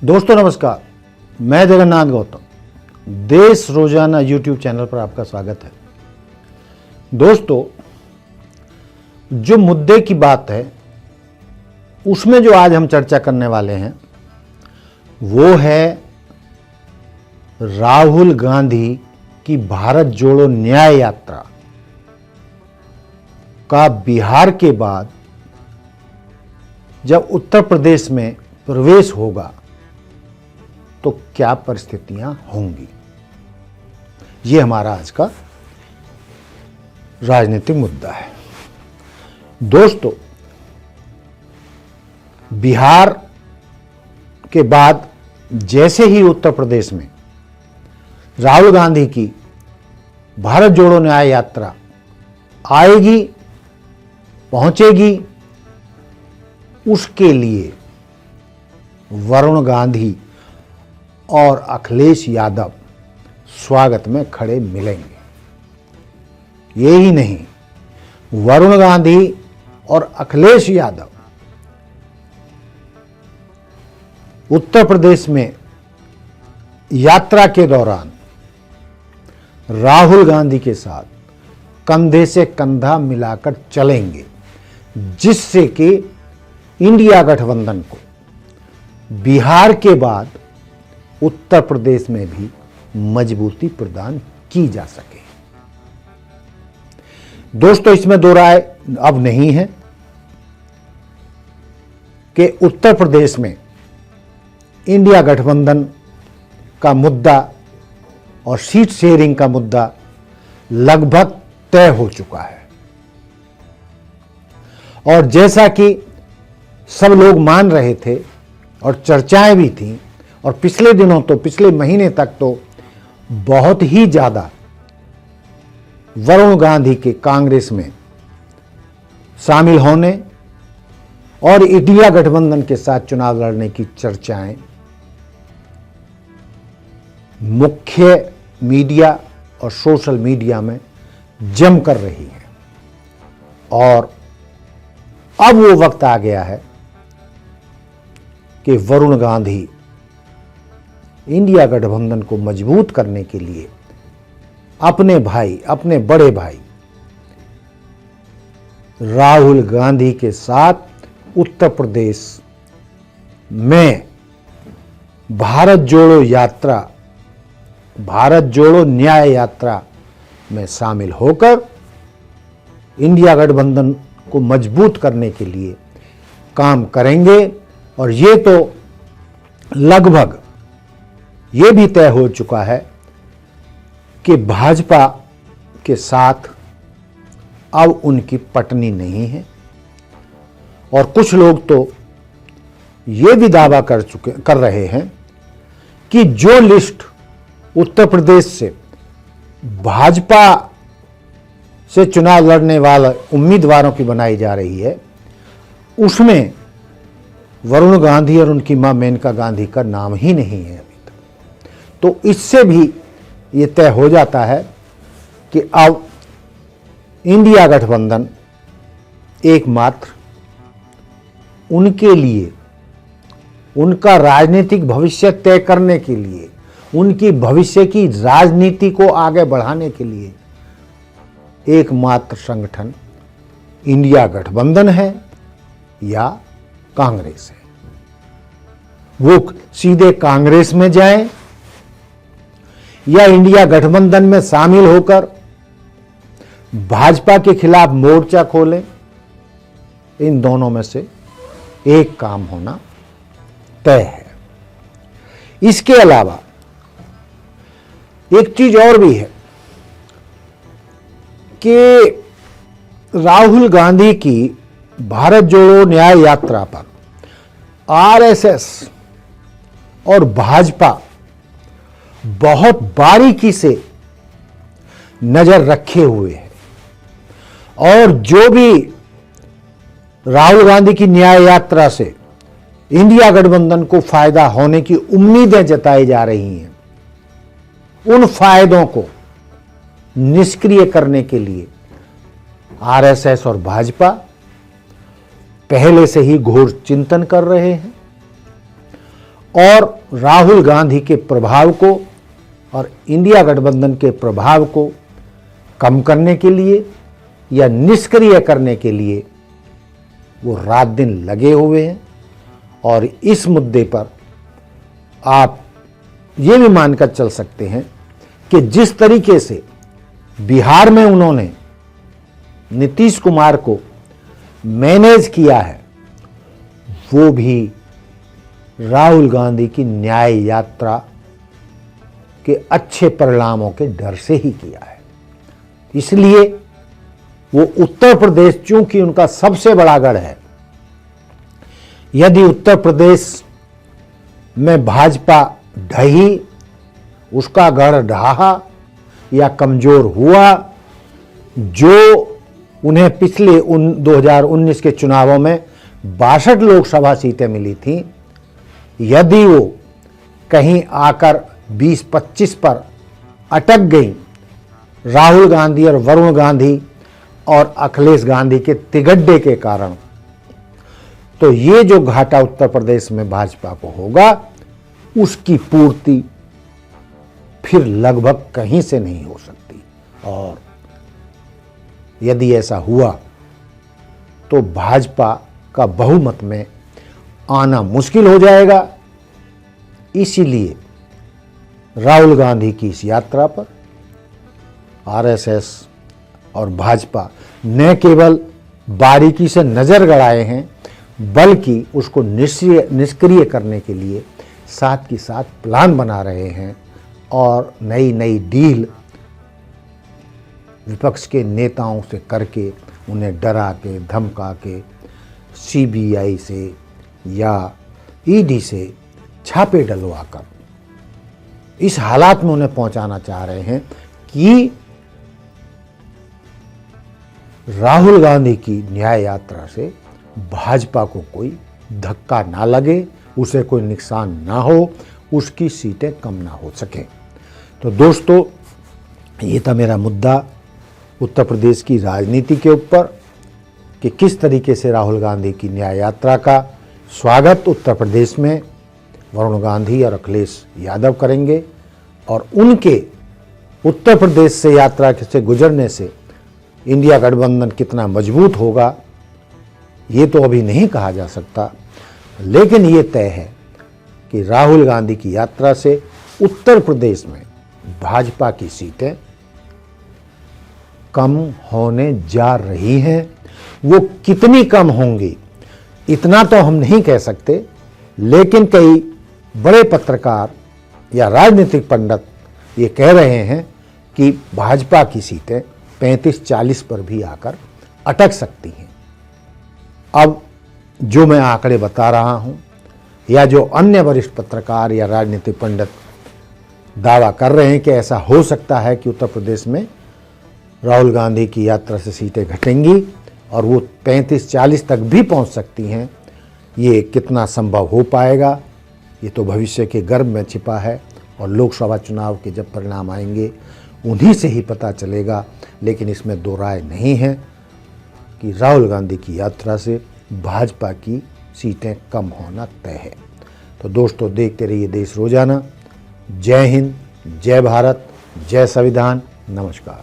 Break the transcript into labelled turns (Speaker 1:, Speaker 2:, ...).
Speaker 1: दोस्तों नमस्कार, मैं जगन्नाथ गौतम देश रोजाना यूट्यूब चैनल पर आपका स्वागत है। दोस्तों, जो मुद्दे की बात है उसमें जो आज हम चर्चा करने वाले हैं वो है राहुल गांधी की भारत जोड़ो न्याय यात्रा का बिहार के बाद जब उत्तर प्रदेश में प्रवेश होगा तो क्या परिस्थितियां होंगी। ये हमारा आज का राजनीतिक मुद्दा है। दोस्तों, बिहार के बाद जैसे ही उत्तर प्रदेश में राहुल गांधी की भारत जोड़ो न्याय यात्रा आएगी, पहुंचेगी, उसके लिए वरुण गांधी और अखिलेश यादव स्वागत में खड़े मिलेंगे। यही नहीं, वरुण गांधी और अखिलेश यादव उत्तर प्रदेश में यात्रा के दौरान राहुल गांधी के साथ कंधे से कंधा मिलाकर चलेंगे, जिससे कि इंडिया गठबंधन को बिहार के बाद उत्तर प्रदेश में भी मजबूती प्रदान की जा सके। दोस्तों, इसमें दो राय अब नहीं है कि उत्तर प्रदेश में इंडिया गठबंधन का मुद्दा और सीट शेयरिंग का मुद्दा लगभग तय हो चुका है। और जैसा कि सब लोग मान रहे थे और चर्चाएं भी थीं, और पिछले दिनों तो पिछले महीने तक तो बहुत ही ज्यादा वरुण गांधी के कांग्रेस में शामिल होने और इंडिया गठबंधन के साथ चुनाव लड़ने की चर्चाएं मुख्य मीडिया और सोशल मीडिया में जमकर रही हैं। और अब वो वक्त आ गया है कि वरुण गांधी इंडिया गठबंधन को मजबूत करने के लिए अपने भाई, अपने बड़े भाई राहुल गांधी के साथ उत्तर प्रदेश में भारत जोड़ो यात्रा, भारत जोड़ो न्याय यात्रा में शामिल होकर इंडिया गठबंधन को मजबूत करने के लिए काम करेंगे। और ये तो लगभग ये भी तय हो चुका है कि भाजपा के साथ अब उनकी पटनी नहीं है। और कुछ लोग तो ये भी दावा कर रहे हैं कि जो लिस्ट उत्तर प्रदेश से भाजपा से चुनाव लड़ने वाले उम्मीदवारों की बनाई जा रही है, उसमें वरुण गांधी और उनकी मां मेनका गांधी का नाम ही नहीं है। तो इससे भी ये तय हो जाता है कि अब इंडिया गठबंधन एकमात्र उनके लिए, उनका राजनीतिक भविष्य तय करने के लिए, उनकी भविष्य की राजनीति को आगे बढ़ाने के लिए एकमात्र संगठन इंडिया गठबंधन है या कांग्रेस है। वो सीधे कांग्रेस में जाएं या इंडिया गठबंधन में शामिल होकर भाजपा के खिलाफ मोर्चा खोलें, इन दोनों में से एक काम होना तय है। इसके अलावा एक चीज और भी है कि राहुल गांधी की भारत जोड़ो न्याय यात्रा पर आरएसएस और भाजपा बहुत बारीकी से नजर रखे हुए है। और जो भी राहुल गांधी की न्याय यात्रा से इंडिया गठबंधन को फायदा होने की उम्मीदें जताई जा रही हैं, उन फायदों को निष्क्रिय करने के लिए आरएसएस और भाजपा पहले से ही घोर चिंतन कर रहे हैं और राहुल गांधी के प्रभाव को और इंडिया गठबंधन के प्रभाव को कम करने के लिए या निष्क्रिय करने के लिए वो रात दिन लगे हुए हैं। और इस मुद्दे पर आप ये भी मानकर चल सकते हैं कि जिस तरीके से बिहार में उन्होंने नीतीश कुमार को मैनेज किया है, वो भी राहुल गांधी की न्याय यात्रा के अच्छे परिणामों के डर से ही किया है। इसलिए वो उत्तर प्रदेश, चूंकि उनका सबसे बड़ा गढ़ है, यदि उत्तर प्रदेश में भाजपा ढही, उसका गढ़ ढहा या कमजोर हुआ, जो उन्हें पिछले 2019 के चुनावों में 62 लोकसभा सीटें मिली थीं, यदि वो कहीं आकर 20-25 पर अटक गई राहुल गांधी और वरुण गांधी और अखिलेश गांधी के तिगड्डे के कारण, तो ये जो घाटा उत्तर प्रदेश में भाजपा को होगा, उसकी पूर्ति फिर लगभग कहीं से नहीं हो सकती। और यदि ऐसा हुआ तो भाजपा का बहुमत में आना मुश्किल हो जाएगा। इसीलिए राहुल गांधी की इस यात्रा पर आरएसएस और भाजपा न केवल बारीकी से नजर गड़ाए हैं, बल्कि उसको निष्क्रिय करने के लिए साथ के साथ प्लान बना रहे हैं और नई नई डील विपक्ष के नेताओं से करके उन्हें डरा के, धमका के, सीबीआई से या ईडी से छापे डलवाकर इस हालात में उन्हें पहुंचाना चाह रहे हैं कि राहुल गांधी की न्याय यात्रा से भाजपा को कोई धक्का ना लगे, उसे कोई नुकसान ना हो, उसकी सीटें कम ना हो सकें। तो दोस्तों, ये था मेरा मुद्दा उत्तर प्रदेश की राजनीति के ऊपर कि किस तरीके से राहुल गांधी की न्याय यात्रा का स्वागत उत्तर प्रदेश में वरुण गांधी और अखिलेश यादव करेंगे और उनके उत्तर प्रदेश से यात्रा से गुजरने से इंडिया गठबंधन कितना मजबूत होगा, ये तो अभी नहीं कहा जा सकता। लेकिन ये तय है कि राहुल गांधी की यात्रा से उत्तर प्रदेश में भाजपा की सीटें कम होने जा रही हैं। वो कितनी कम होंगी इतना तो हम नहीं कह सकते, लेकिन कई बड़े पत्रकार या राजनीतिक पंडित ये कह रहे हैं कि भाजपा की सीटें 35-40 पर भी आकर अटक सकती हैं। अब जो मैं आंकड़े बता रहा हूं या जो अन्य वरिष्ठ पत्रकार या राजनीतिक पंडित दावा कर रहे हैं कि ऐसा हो सकता है कि उत्तर प्रदेश में राहुल गांधी की यात्रा से सीटें घटेंगी और वो 35-40 तक भी पहुंच सकती हैं, ये कितना संभव हो पाएगा ये तो भविष्य के गर्भ में छिपा है और लोकसभा चुनाव के जब परिणाम आएंगे उन्हीं से ही पता चलेगा। लेकिन इसमें दो राय नहीं है कि राहुल गांधी की यात्रा से भाजपा की सीटें कम होना तय है। तो दोस्तों, देखते रहिए देश रोजाना। जय हिंद, जय भारत, जय संविधान। नमस्कार।